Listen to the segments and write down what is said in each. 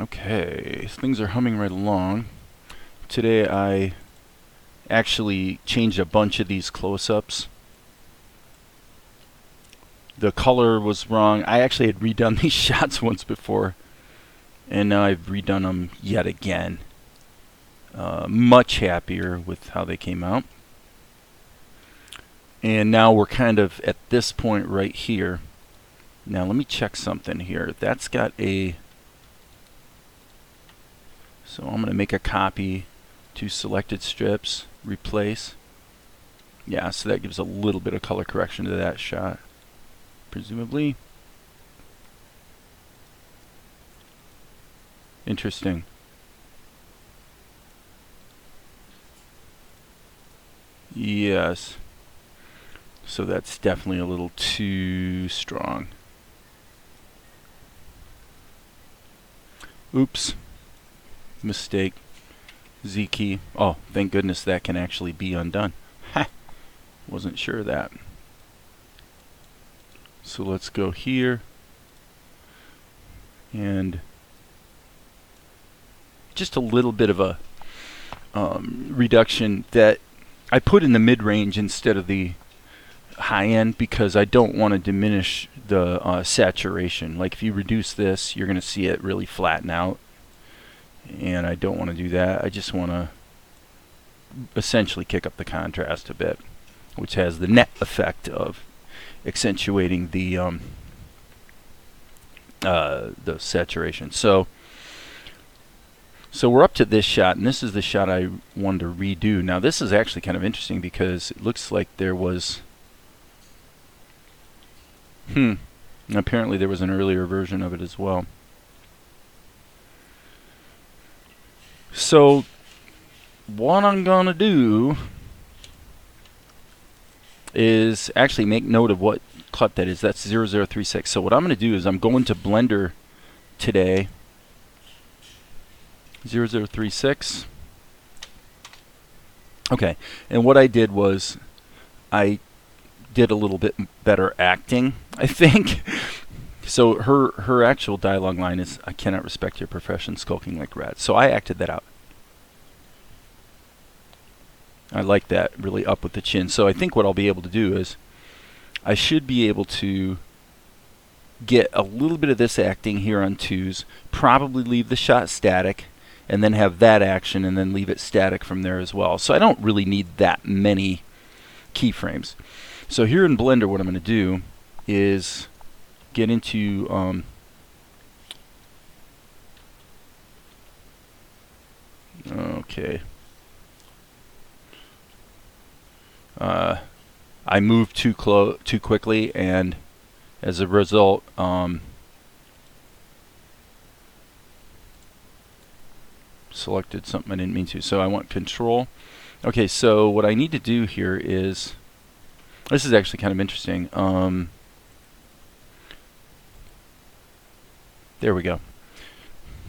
Okay, things are humming right along. Today I actually changed a bunch of these close-ups. The color was wrong. I actually had redone these shots once before, and now I've redone them yet again. Much happier with how they came out. And now we're kind of at this point right here. Now let me check something here. That's got a... So I'm going to make a copy to selected strips, replace. Yeah, so that gives a little bit of color correction to that shot, presumably. Interesting. Yes. So that's definitely a little too strong. Oops. Mistake. Z key. Oh, thank goodness that can actually be undone. Ha! Wasn't sure of that. So let's go here. And just a little bit of a reduction that I put in the mid-range instead of the high-end because I don't want to diminish the saturation. Like if you reduce this, you're going to see it really flatten out. And I don't want to do that. I just want to essentially kick up the contrast a bit, which has the net effect of accentuating the saturation. So we're up to this shot, and this is the shot I wanted to redo. Now this is actually kind of interesting because it looks like there was apparently there was an earlier version of it as well. So what I'm going to do is actually make note of what clip that is. That's 0036. So what I'm going to do is I'm going to Blender today. 0036. Okay, and what I did was I did a little bit better acting, I think. So her actual dialogue line is, "I cannot respect your profession, skulking like rats." So I acted that out. I like that, really up with the chin. So I think what I'll be able to do is I should be able to get a little bit of this acting here on 2s, probably leave the shot static, and then have that action and then leave it static from there as well. So I don't really need that many keyframes. So here in Blender what I'm going to do is get into okay. I moved too quickly, and as a result, selected something I didn't mean to. So I want control. Okay, so what I need to do here is, this is actually kind of interesting. There we go.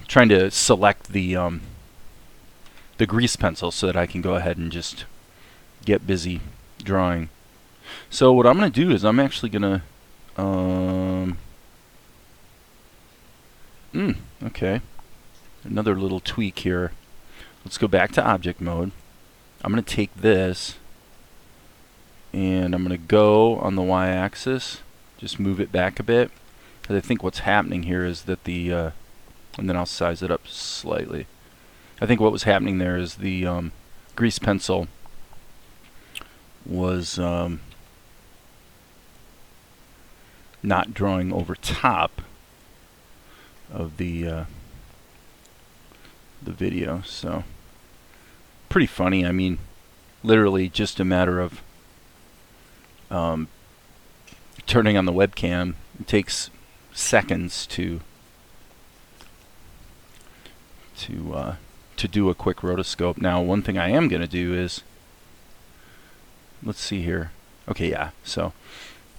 Trying to select the grease pencil so that I can go ahead and just get busy drawing. So what I'm going to do is I'm actually going to okay, another little tweak here. Let's go back to object mode. I'm going to take this and I'm going to go on the y-axis, just move it back a bit, because I think what's happening here is that the and then I'll size it up slightly. I think what was happening there is the grease pencil was not drawing over top of the video. So pretty funny. I mean, literally just a matter of turning on the webcam. It takes seconds to do a quick rotoscope. Now, one thing I am going to do is, let's see here. Okay, yeah. So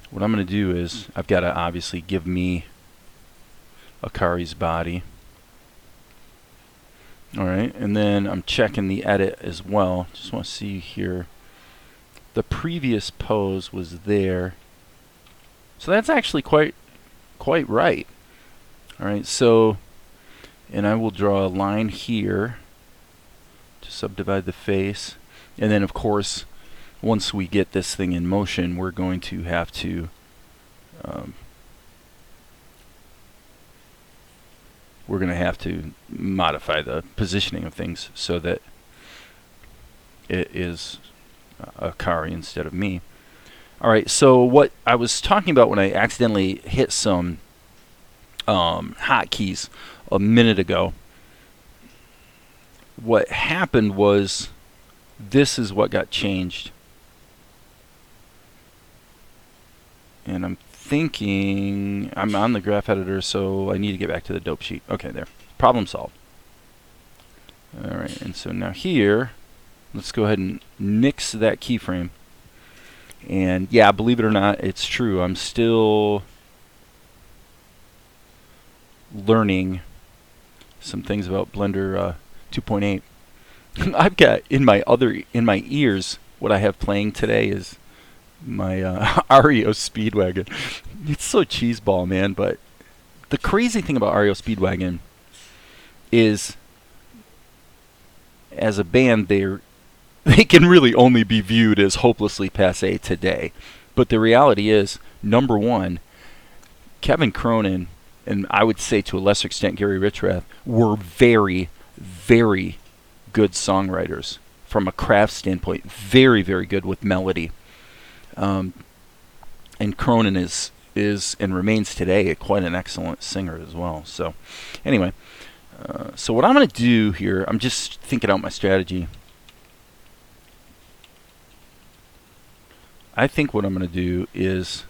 what I'm going to do is I've got to obviously give me Akari's body. Alright, and then I'm checking the edit as well. Just want to see here. The previous pose was there. So that's actually quite right. Alright, so And I will draw a line here to subdivide the face. And then, of course, once we get this thing in motion, we're going to have to modify the positioning of things so that it is Akari instead of me. All right, so what I was talking about when I accidentally hit some hotkeys a minute ago, what happened was this is what got changed. And I'm thinking, I'm on the graph editor, so I need to get back to the dope sheet. Okay, there. Problem solved. All right, and so now here, let's go ahead and nix that keyframe. And yeah, believe it or not, it's true. I'm still learning some things about Blender 2.8. I've got in my ears, what I have playing today is my REO Speedwagon. It's so cheeseball, man. But the crazy thing about REO Speedwagon is, as a band, they can really only be viewed as hopelessly passé today. But the reality is, number one, Kevin Cronin, and I would say to a lesser extent Gary Richrath, were very, very good songwriters from a craft standpoint. Very, very good with melody. And Cronin is and remains today quite an excellent singer as well. So anyway, so what I'm going to do here, I'm just thinking out my strategy. I think what I'm going to do is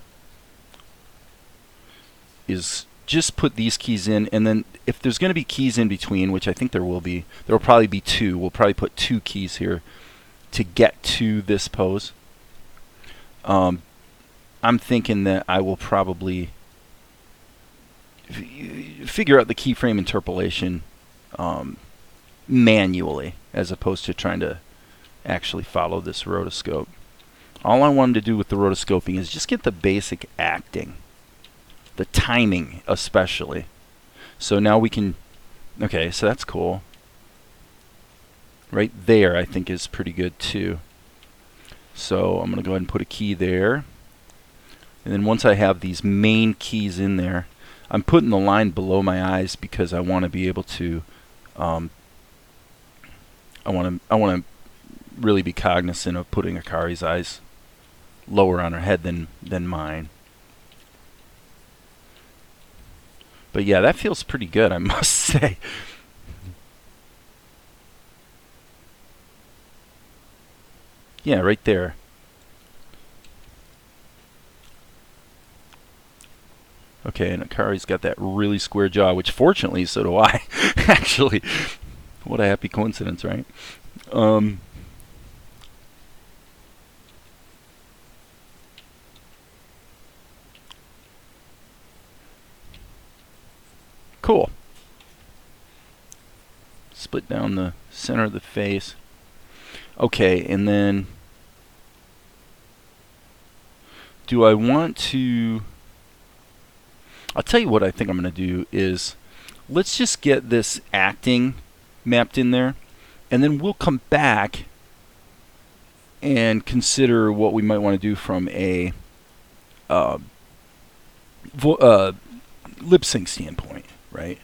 just put these keys in, and then if there's going to be keys in between, which I think there will probably be two. We'll probably put two keys here to get to this pose. I'm thinking that I will probably figure out the keyframe interpolation manually, as opposed to trying to actually follow this rotoscope. All I wanted to do with the rotoscoping is just get the basic acting, the timing especially. So now we can, okay, so that's cool. Right there I think is pretty good too. So I'm going to go ahead and put a key there. And then once I have these main keys in there, I'm putting the line below my eyes because I want to be able to, I want to really be cognizant of putting Akari's eyes lower on her head than mine. But yeah, that feels pretty good, I must say. Yeah, right there. Okay, and Akari's got that really square jaw, which fortunately so do I. Actually, what a happy coincidence, right? Cool. Split down the center of the face. Okay, and then do I want to... I'll tell you what I think I'm going to do is, let's just get this acting mapped in there, and then we'll come back and consider what we might want to do from a lip sync standpoint, right?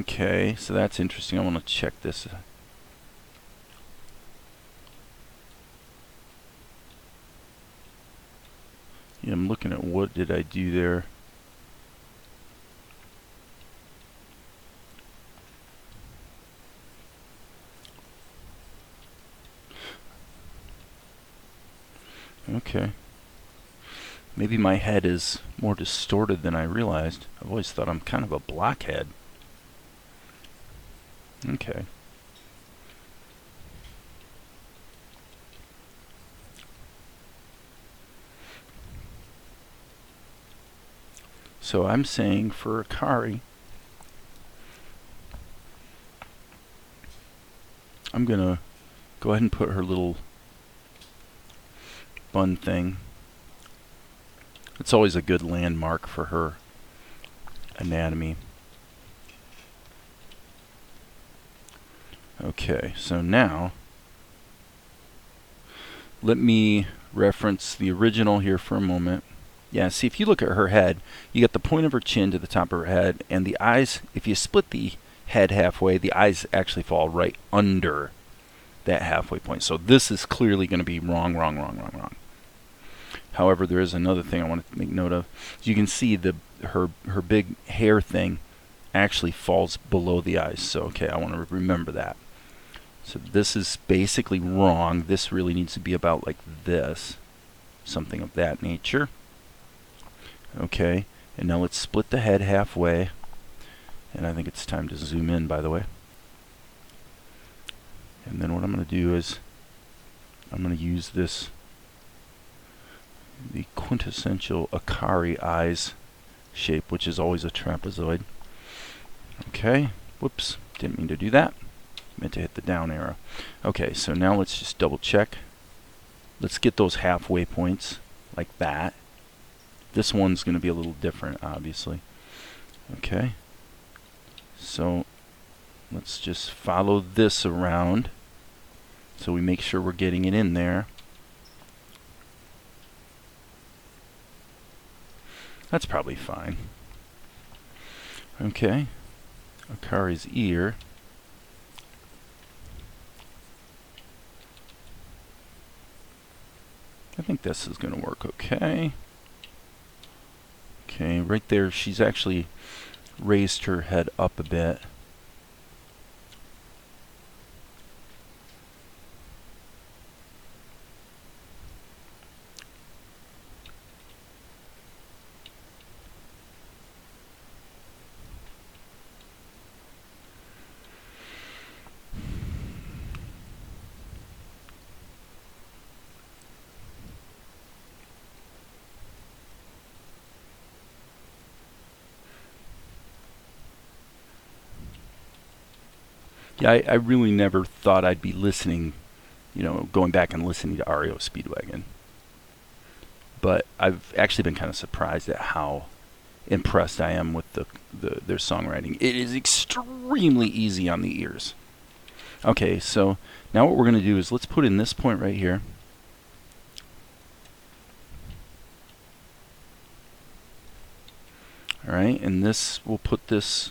Okay, so that's interesting. I want to check this. Yeah, I'm looking at what did I do there. Okay. Maybe my head is more distorted than I realized. I've always thought I'm kind of a blockhead. Okay. So I'm saying for Akari, I'm going to go ahead and put her little bun thing. It's always a good landmark for her. anatomy. Okay, so now let me reference the original here for a moment. Yeah, see, if you look at her head, you got the point of her chin to the top of her head, and the eyes, if you split the head halfway, the eyes actually fall right under that halfway point. So this is clearly going to be wrong, wrong, wrong, wrong, wrong. However, there is another thing I want to make note of. You can see her big hair thing actually falls below the eyes. So, okay, I want to remember that. So this is basically wrong. This really needs to be about like this. Something of that nature. Okay, and now let's split the head halfway. And I think it's time to zoom in, by the way. And then what I'm going to do is I'm going to use the quintessential Akari eyes shape, which is always a trapezoid. Okay, whoops, didn't mean to do that. Meant to hit the down arrow. Okay, so now let's just double check. Let's get those halfway points like that. This one's going to be a little different, obviously. Okay, so let's just follow this around so we make sure we're getting it in there. That's probably fine. Okay, Akari's ear. I think this is going to work okay. Okay, right there, she's actually raised her head up a bit. Yeah, I really never thought I'd be listening, going back and listening to REO Speedwagon. But I've actually been kind of surprised at how impressed I am with their songwriting. It is extremely easy on the ears. Okay, so now what we're going to do is let's put in this point right here. Alright, and we'll put this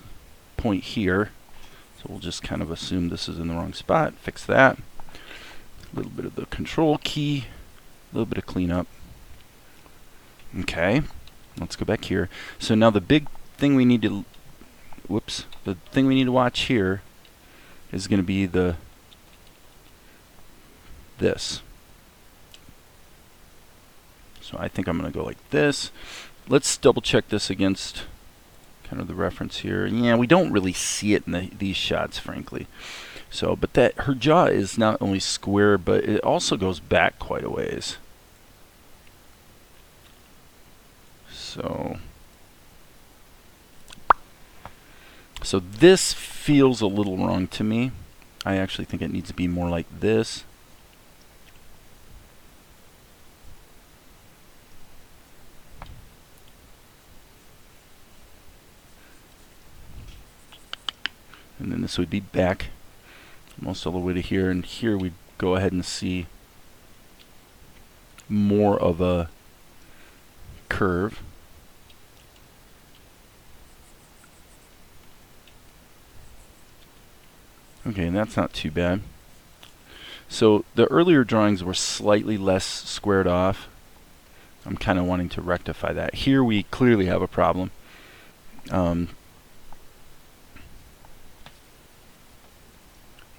point here. So we'll just kind of assume this is in the wrong spot. Fix that. A little bit of the control key. A little bit of cleanup. Okay. Let's go back here. So now the big thing we need to... Whoops. The thing we need to watch here is going to be this. So I think I'm going to go like this. Let's double check this against kind of the reference here. Yeah, we don't really see it in these shots, frankly. So, but her jaw is not only square, but it also goes back quite a ways. So this feels a little wrong to me. I actually think it needs to be more like this. And then this would be back almost all the way to here, and here we'd go ahead and see more of a curve. Okay, and that's not too bad. So the earlier drawings were slightly less squared off. I'm kind of wanting to rectify that. Here we clearly have a problem.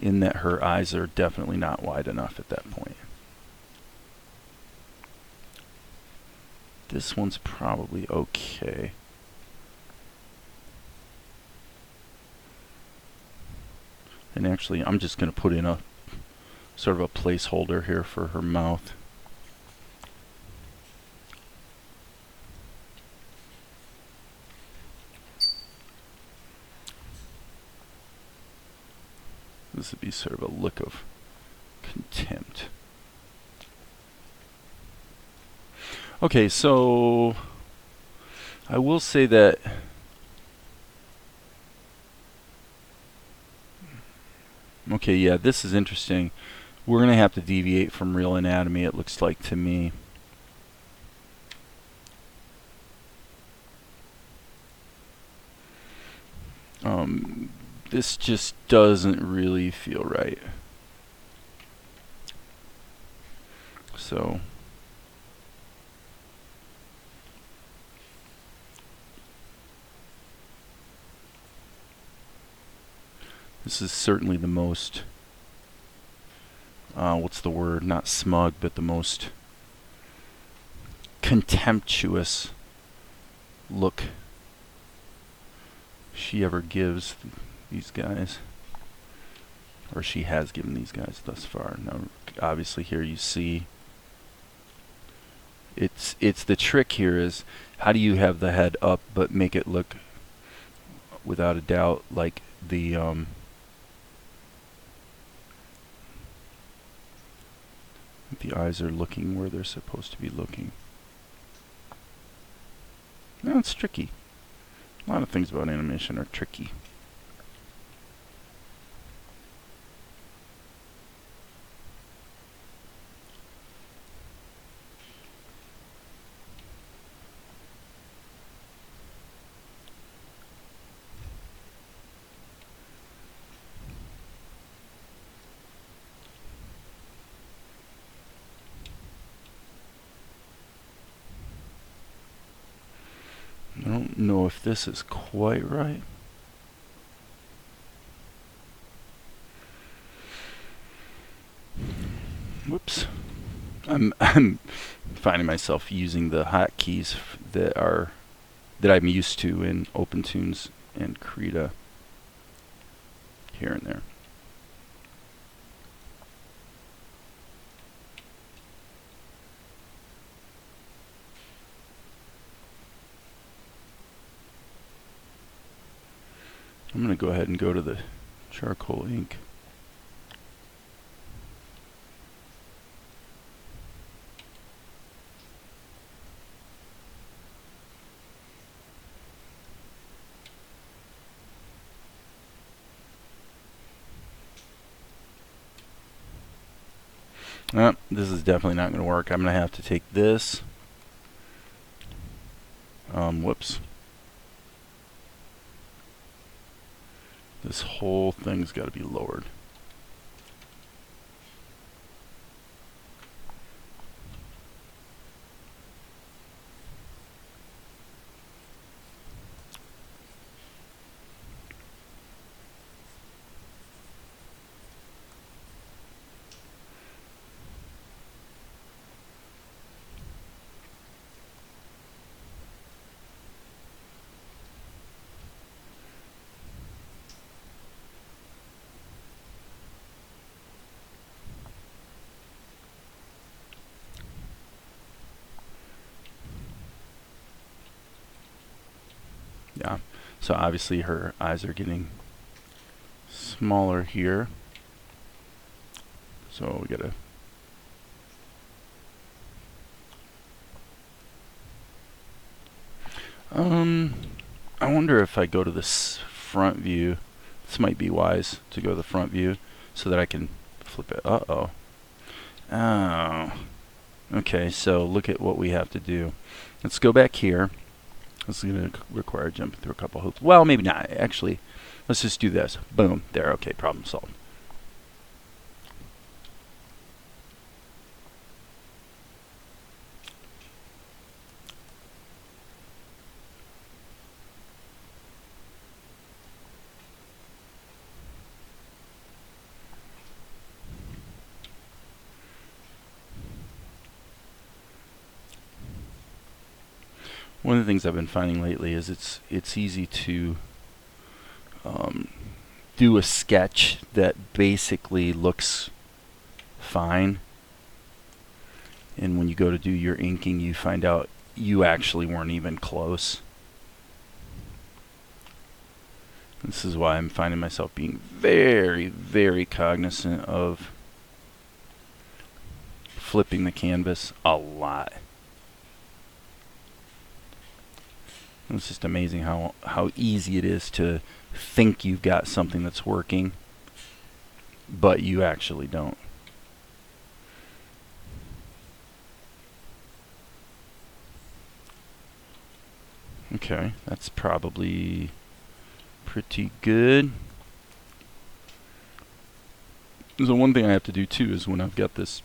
In that her eyes are definitely not wide enough at that point. This one's probably okay. And actually, I'm just going to put in a sort of a placeholder here for her mouth. This would be sort of a look of contempt. Okay, so I will say that Okay, yeah, this is interesting. We're going to have to deviate from real anatomy, it looks like to me. This just doesn't really feel right. So this is certainly the most, what's the word? Not smug, but the most contemptuous look she ever gives these guys, or she has given these guys thus far. Now, obviously, here you see it's the trick here is how do you have the head up but make it look without a doubt like the eyes are looking where they're supposed to be looking. No, it's tricky. A lot of things about animation are tricky. I don't know if this is quite right. Whoops. I'm finding myself using the hotkeys that I'm used to in OpenTunes and Krita here and there. I'm going to go ahead and go to the charcoal ink. This is definitely not going to work. I'm going to have to take this. Whoops. This whole thing's got to be lowered. Yeah, so obviously her eyes are getting smaller here. So we gotta I wonder if I go to this front view, this might be wise to go to the front view so that I can flip it. Oh. Okay, so look at what we have to do. Let's go back here. This is going to require jumping through a couple hoops. Well, maybe not. Actually, let's just do this. Boom. There. Okay, problem solved. One of the things I've been finding lately is it's easy to do a sketch that basically looks fine, and when you go to do your inking, you find out you actually weren't even close. This is why I'm finding myself being very, very cognizant of flipping the canvas a lot. It's just amazing how easy it is to think you've got something that's working but you actually don't. Okay, that's probably pretty good. So one thing I have to do too is when I've got this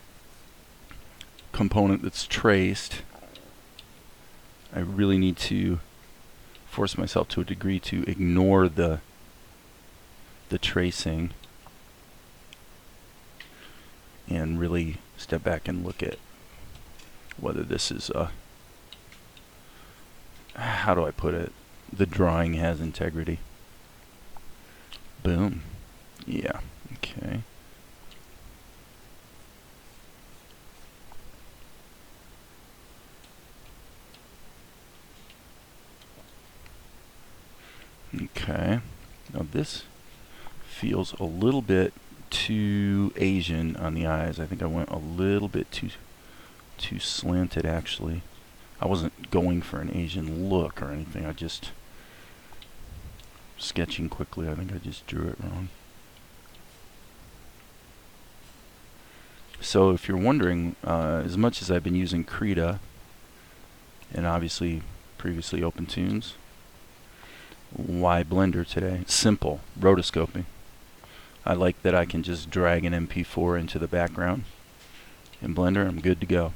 component that's traced, I really need to force myself to a degree to ignore the tracing and really step back and look at whether this is how do I put it? The drawing has integrity. Boom. Yeah. Okay. Okay. Now this feels a little bit too Asian on the eyes. I think I went a little bit too slanted actually. I wasn't going for an Asian look or anything. I just sketching quickly. I think I just drew it wrong. So if you're wondering, as much as I've been using Krita and obviously previously OpenTunes, why Blender today? Simple. Rotoscoping. I like that I can just drag an MP4 into the background. In Blender, I'm good to go.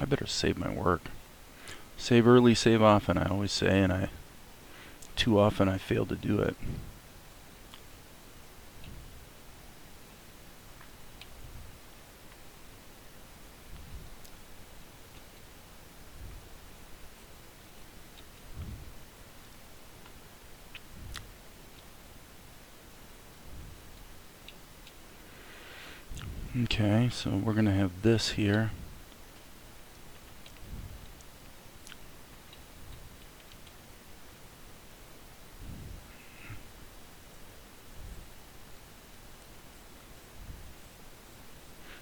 I better save my work. Save early, save often, I always say, and too often I fail to do it. Okay, so we're going to have this here.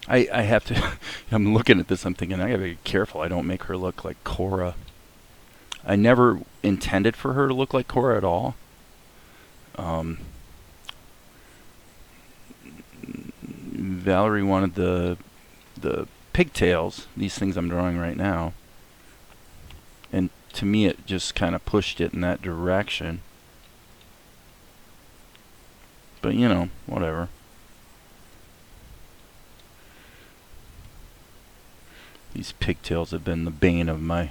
I have to, I'm looking at this, I'm thinking I gotta be careful I don't make her look like Cora. I never intended for her to look like Cora at all. Valerie wanted the pigtails, these things I'm drawing right now, and to me it just kind of pushed it in that direction. But you know, whatever. These pigtails have been the bane of my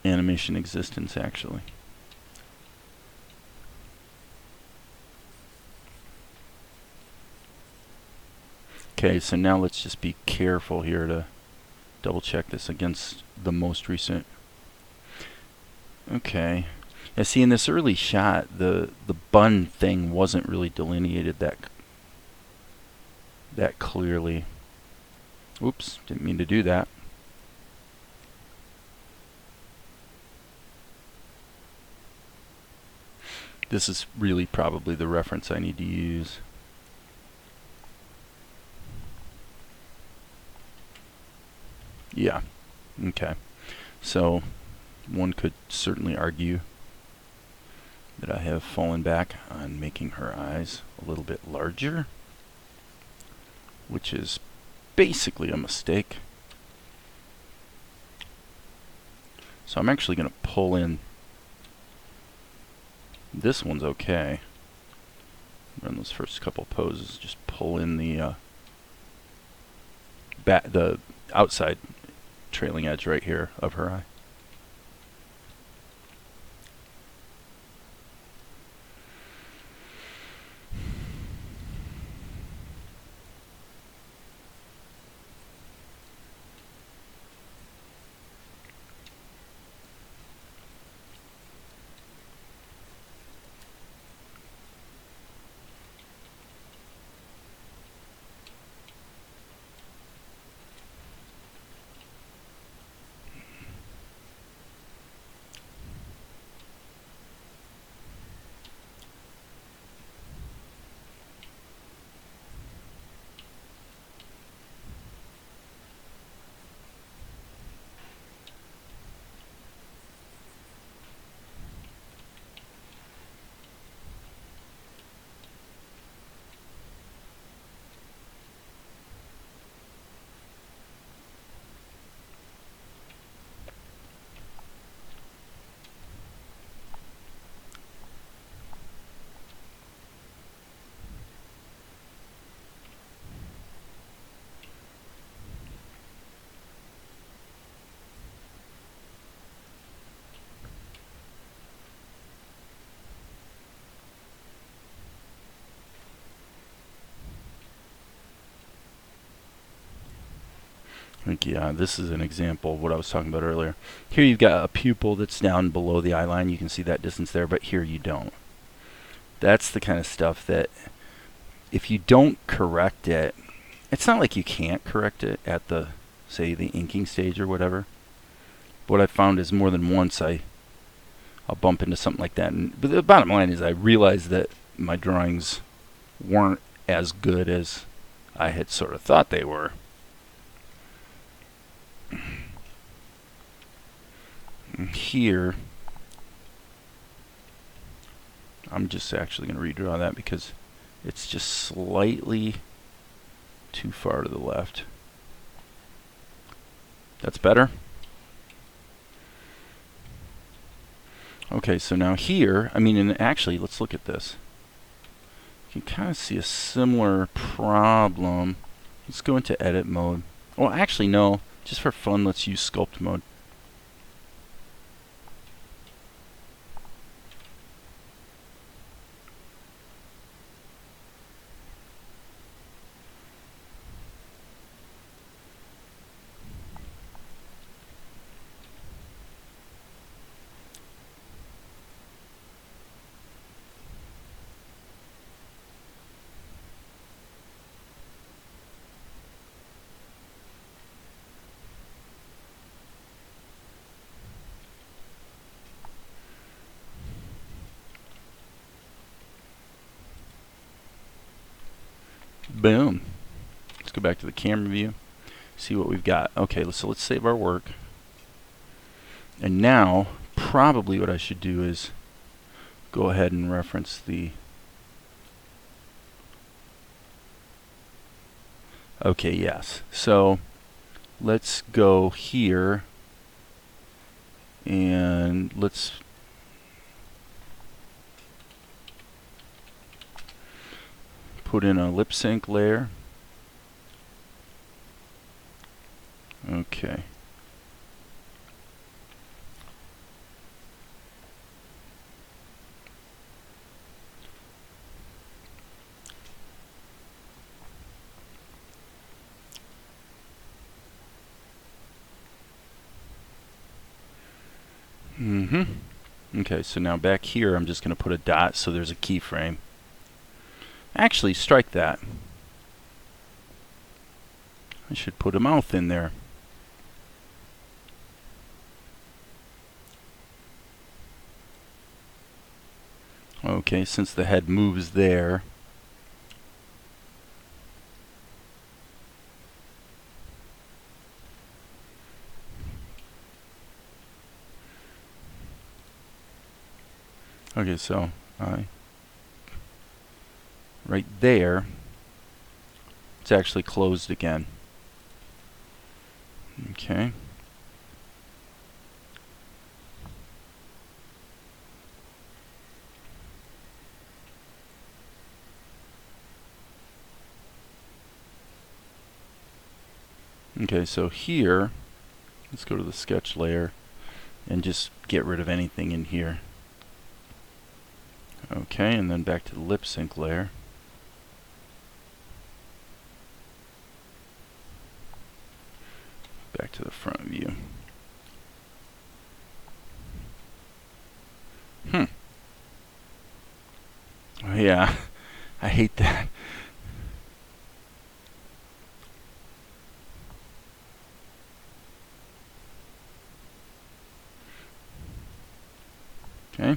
animation existence, actually. Okay, so now let's just be careful here to double check this against the most recent. Okay. Yeah, see, in this early shot, the bun thing wasn't really delineated that clearly. Oops, didn't mean to do that. This is really probably the reference I need to use. Yeah, okay. So one could certainly argue that I have fallen back on making her eyes a little bit larger, which is basically a mistake. So I'm actually going to pull in. This one's okay. Run those first couple poses. Just pull in the outside trailing edge right here of her eye. Like, yeah, this is an example of what I was talking about earlier. Here you've got a pupil that's down below the eye line. You can see that distance there, but here you don't. That's the kind of stuff that if you don't correct it, it's not like you can't correct it at the, say, the inking stage or whatever. What I found is more than once I'll bump into something like that. But the bottom line is I realized that my drawings weren't as good as I had sort of thought they were. Here, I'm just actually going to redraw that because it's just slightly too far to the left. That's better. Okay, so now here, I mean, and actually, let's look at this. You can kind of see a similar problem. Let's go into edit mode. Well, actually, no. Just for fun, let's use sculpt mode. Boom. Let's go back to the camera view, see what we've got. Okay, so let's save our work. And now, probably what I should do is go ahead and reference the... Okay, yes. So let's go here and let's put in a lip sync layer. Okay. Okay, so now back here I'm just going to put a dot so there's a keyframe. Actually, strike that. I should put a mouth in there. Okay, since the head moves there. Okay, so right there, it's actually closed again. Okay. Okay, so here, let's go to the sketch layer and just get rid of anything in here. Okay, and then back to the lip sync layer. Back to the front view. Oh, yeah, I hate that. Okay.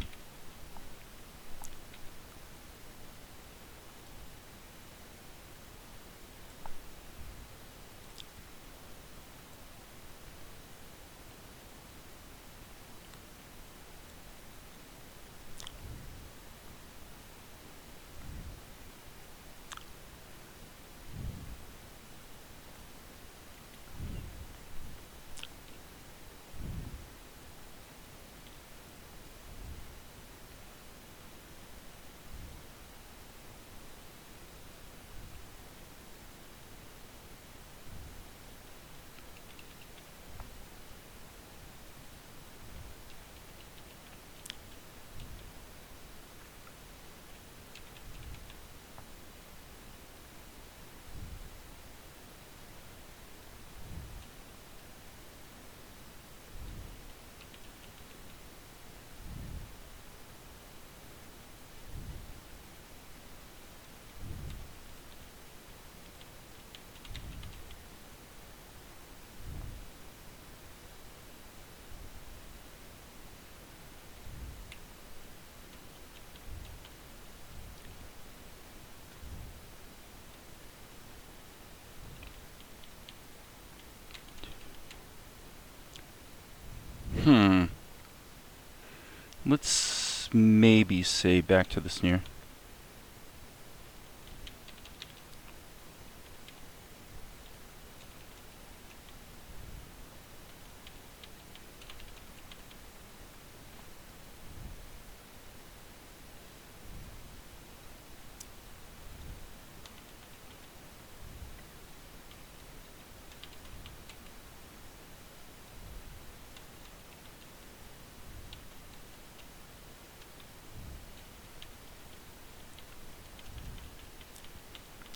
Let's maybe say back to the snare.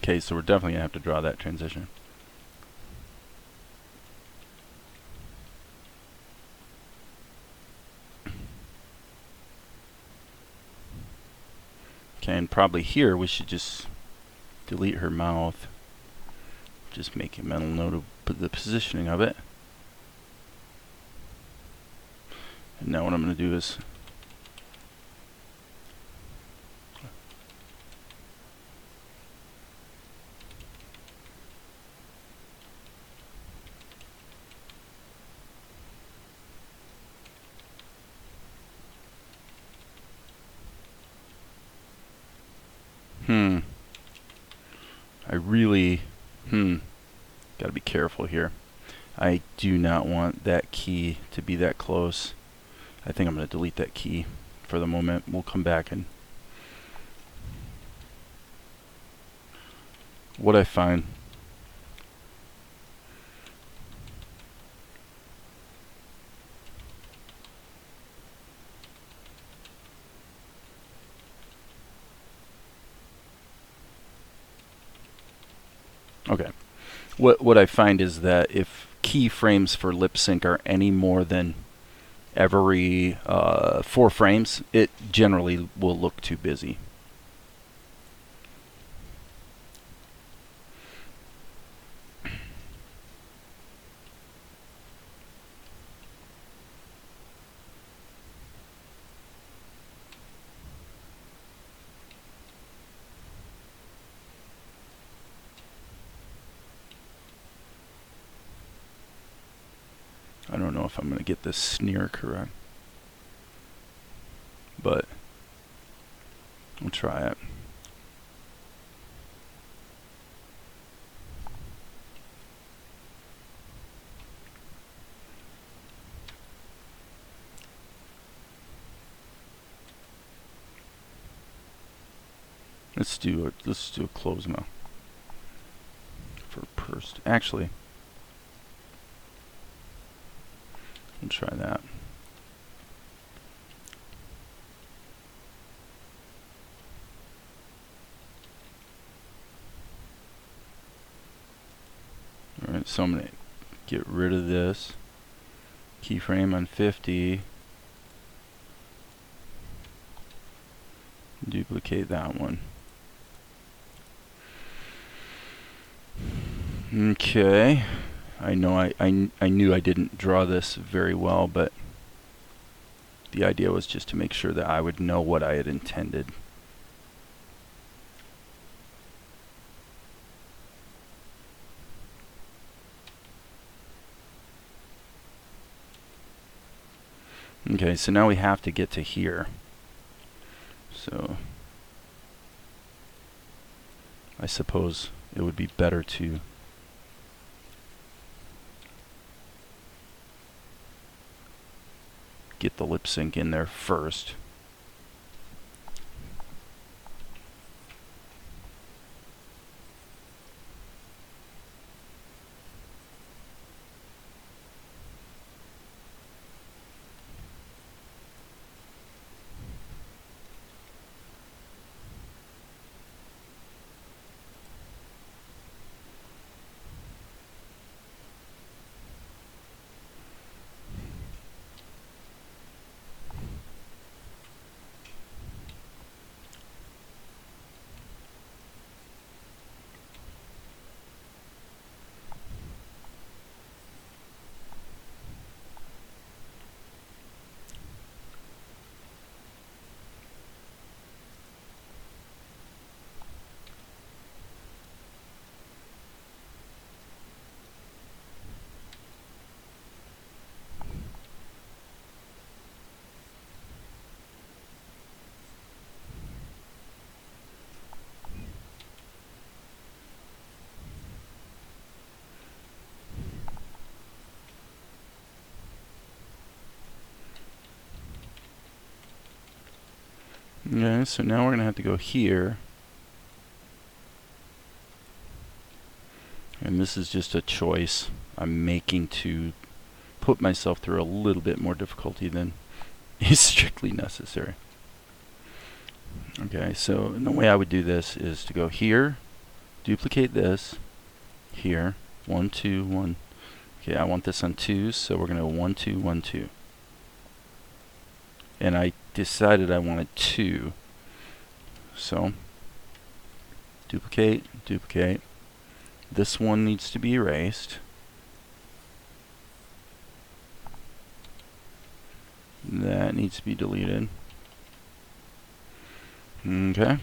Okay, so we're definitely going to have to draw that transition. Okay, and probably here we should just delete her mouth. Just make a mental note of the positioning of it. And now what I'm going to do is I really gotta be careful here. I do not want that key to be that close. I think I'm going to delete that key for the moment. We'll come back and what I find. Okay. What I find is that if keyframes for lip sync are any more than every 4 frames, it generally will look too busy. I don't know if I'm going to get this sneer correct, but we'll try it. Let's do a close mouth for pursed. Actually, we'll try that. Alright, so I'm going to get rid of this keyframe on 50. Duplicate that one. Okay. I know I knew I didn't draw this very well, but the idea was just to make sure that I would know what I had intended. Okay, so now we have to get to here. So I suppose it would be better to get the lip sync in there first. Okay, so now we're going to have to go here. And this is just a choice I'm making to put myself through a little bit more difficulty than is strictly necessary. Okay, so the way I would do this is to go here, duplicate this, here, 1, 2, 1. Okay, I want this on 2s, so we're going to go 1, 2, 1, 2. And I decided I wanted 2. So, duplicate, duplicate. This one needs to be erased. That needs to be deleted. Okay.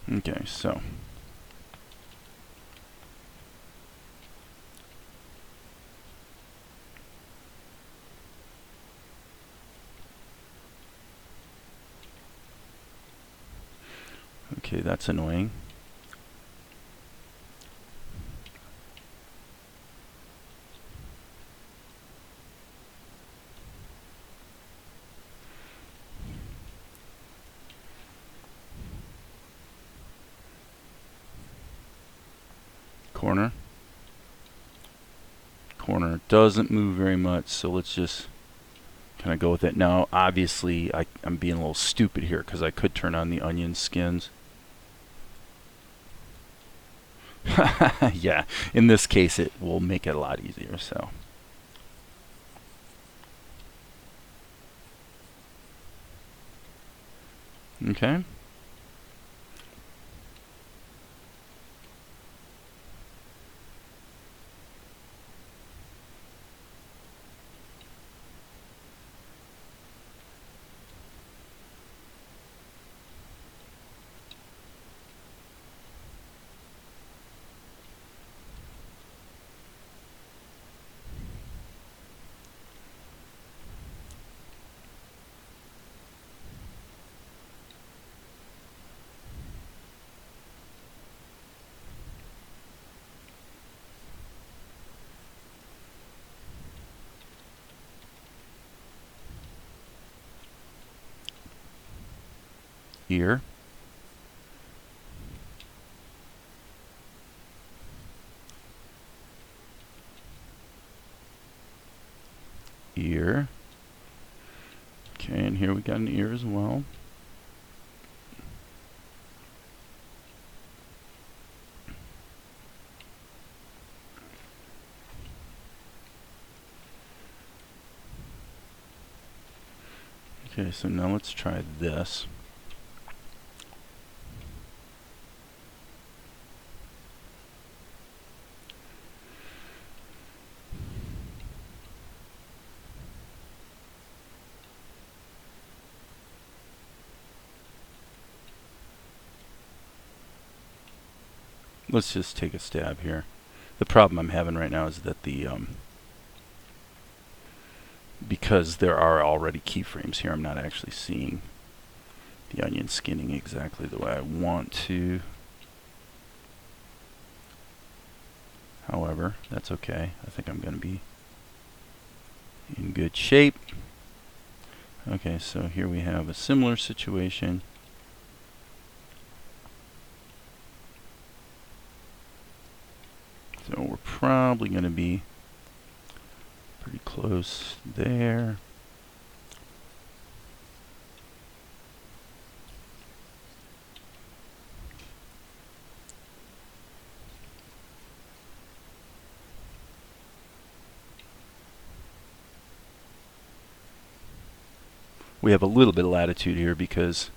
Okay, so. Okay, that's annoying. Corner. Corner doesn't move very much, so let's just kind of go with it. Now, obviously, I'm being a little stupid here because I could turn on the onion skins. Yeah, in this case, it will make it a lot easier, so. Okay. Ear. Ear. Okay, and here we got an ear as well. Okay, so now let's try this. Let's just take a stab here. The problem I'm having right now is that the because there are already keyframes here, I'm not actually seeing the onion skinning exactly the way I want to. However, that's okay. I think I'm going to be in good shape. Okay, so here we have a similar situation. So we're probably going to be pretty close there. We have a little bit of latitude here because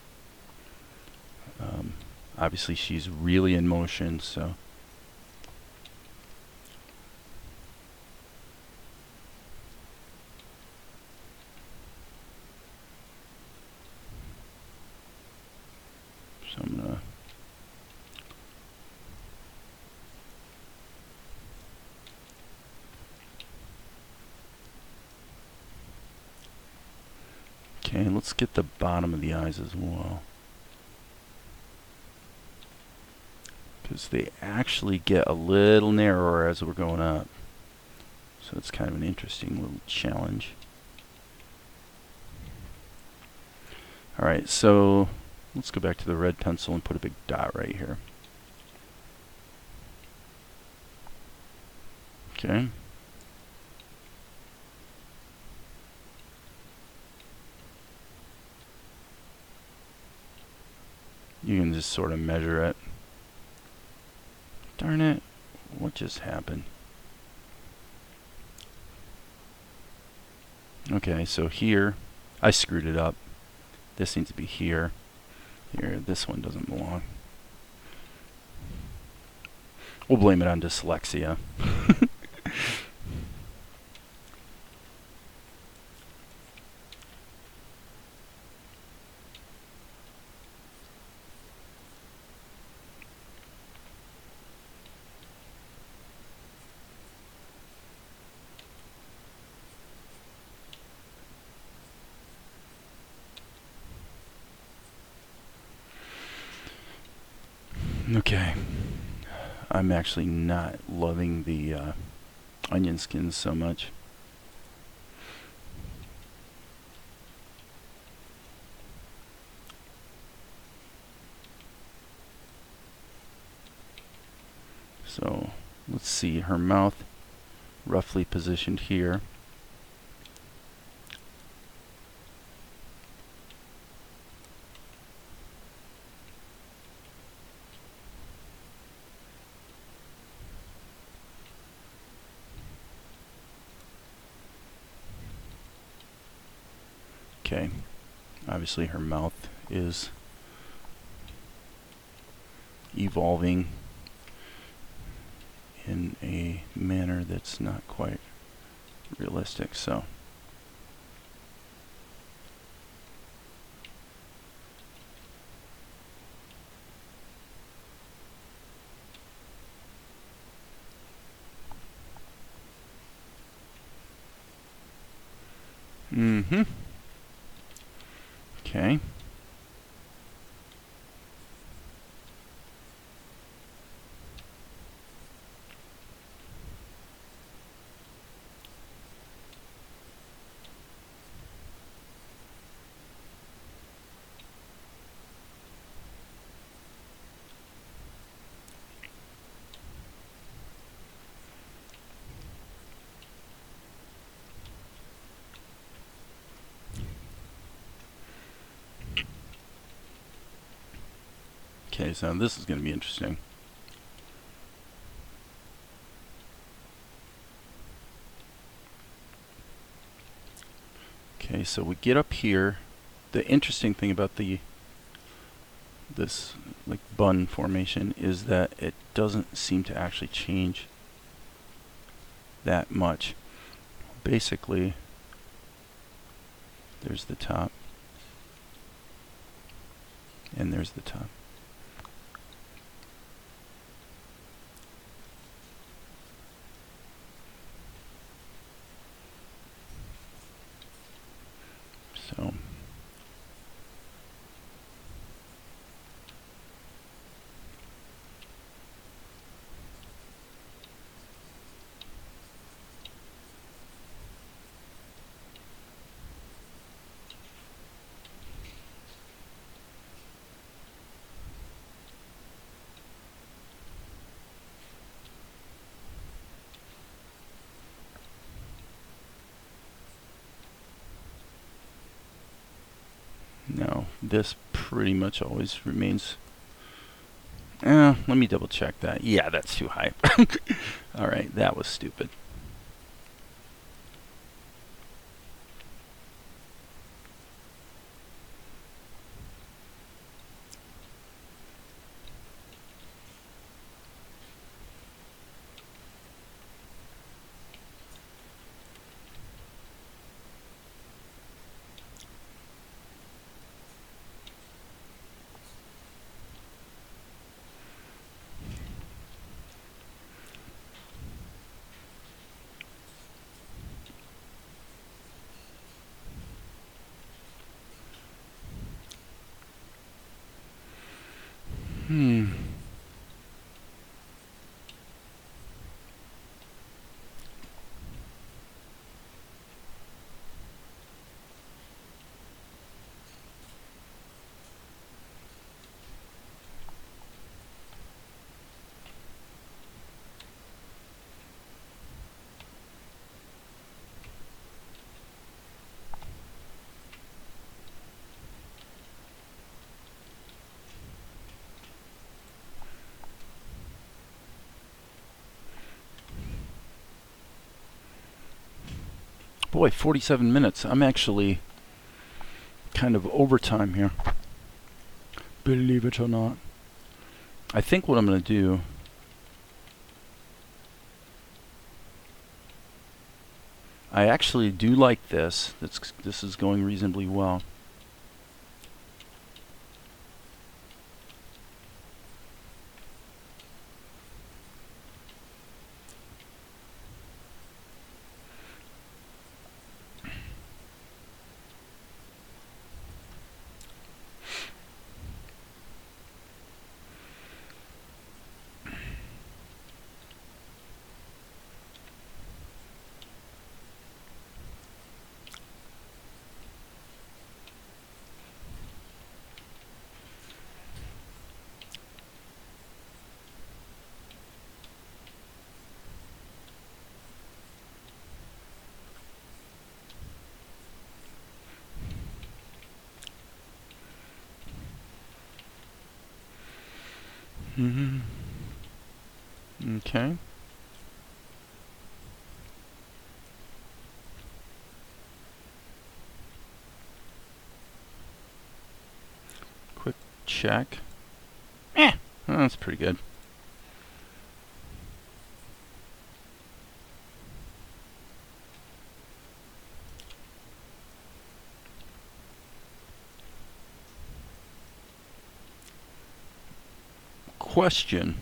obviously she's really in motion, so. So I'm gonna okay, let's get the bottom of the eyes as well, because they actually get a little narrower as we're going up. So it's kind of an interesting little challenge. Alright, so let's go back to the red pencil and put a big dot right here. Okay. You can just sort of measure it. Darn it, what just happened? Okay, so here, I screwed it up. This needs to be here. Here, this one doesn't belong. We'll blame it on dyslexia. Okay. I'm actually not loving the onion skins so much. So let's see, her mouth roughly positioned here. Okay, obviously her mouth is evolving in a manner that's not quite realistic, so okay. Okay, so this is going to be interesting. Okay, so we get up here. The interesting thing about this like bun formation is that it doesn't seem to actually change that much. Basically, there's the top, and there's the top. So no, this pretty much always remains. Let me double check that. Yeah, that's too high. Alright, that was stupid. Boy, 47 minutes. I'm actually kind of overtime here. Believe it or not. I think what I'm going to do, I actually do like this. This is going reasonably well. Okay. Quick check. Oh, that's pretty good. Question.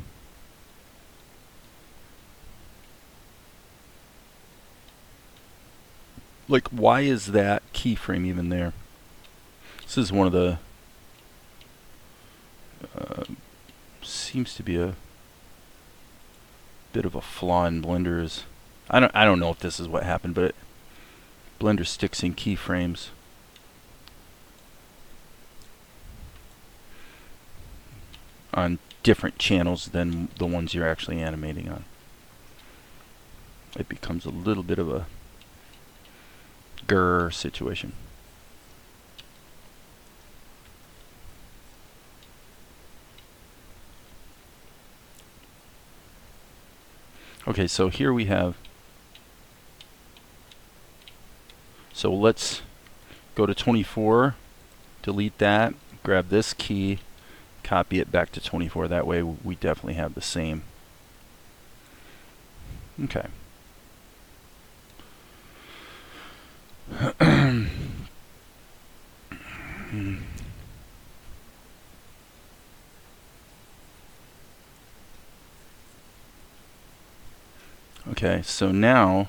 Like, why is that keyframe even there? This is one of the seems to be a bit of a flaw in Blender's. I don't know if this is what happened, but Blender sticks in keyframes on different channels than the ones you're actually animating on. It becomes a little bit of a grr situation. Okay, so here we have, so let's go to 24, delete that, grab this key, copy it back to 24. That way we definitely have the same. Okay. Okay, so now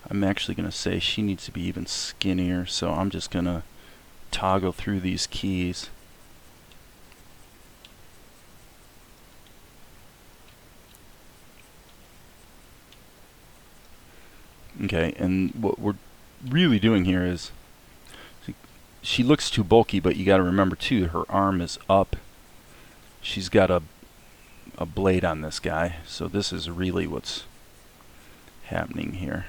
I'm actually going to say she needs to be even skinnier, so I'm just going to toggle through these keys. Okay, and what we're really doing here is, she looks too bulky, but you got to remember too, her arm is up. She's got a blade on this guy, so this is really what's happening here.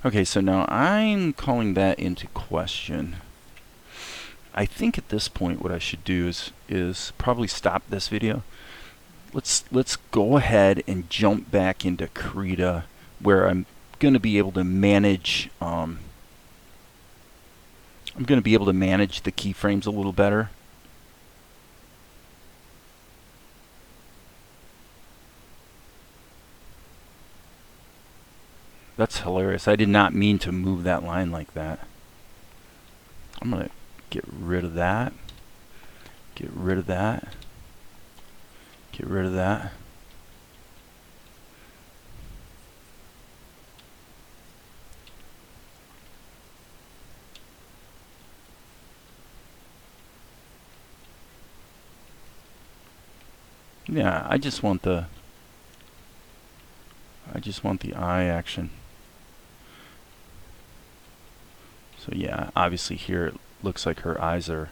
Okay, so now I'm calling that into question. I think at this point what I should do is probably stop this video. Let's go ahead and jump back into Krita, where I'm going to be able to manage the keyframes a little better. That's hilarious. I did not mean to move that line like that. I'm going to get rid of that. Get rid of that. Get rid of that. Yeah, I just want the eye action. So yeah, obviously here it looks like her eyes are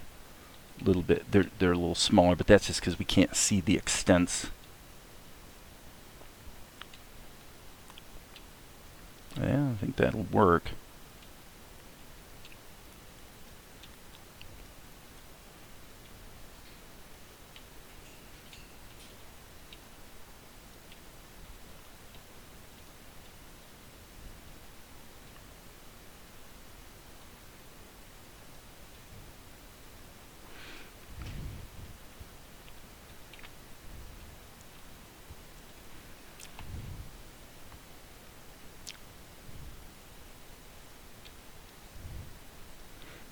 a little bit, they're a little smaller, but that's just because we can't see the extents. Yeah, I think that'll work.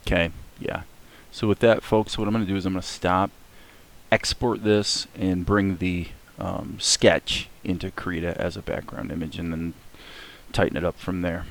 Okay, yeah. So with that, folks, what I'm going to do is I'm going to stop, export this, and bring the sketch into Krita as a background image, and then tighten it up from there.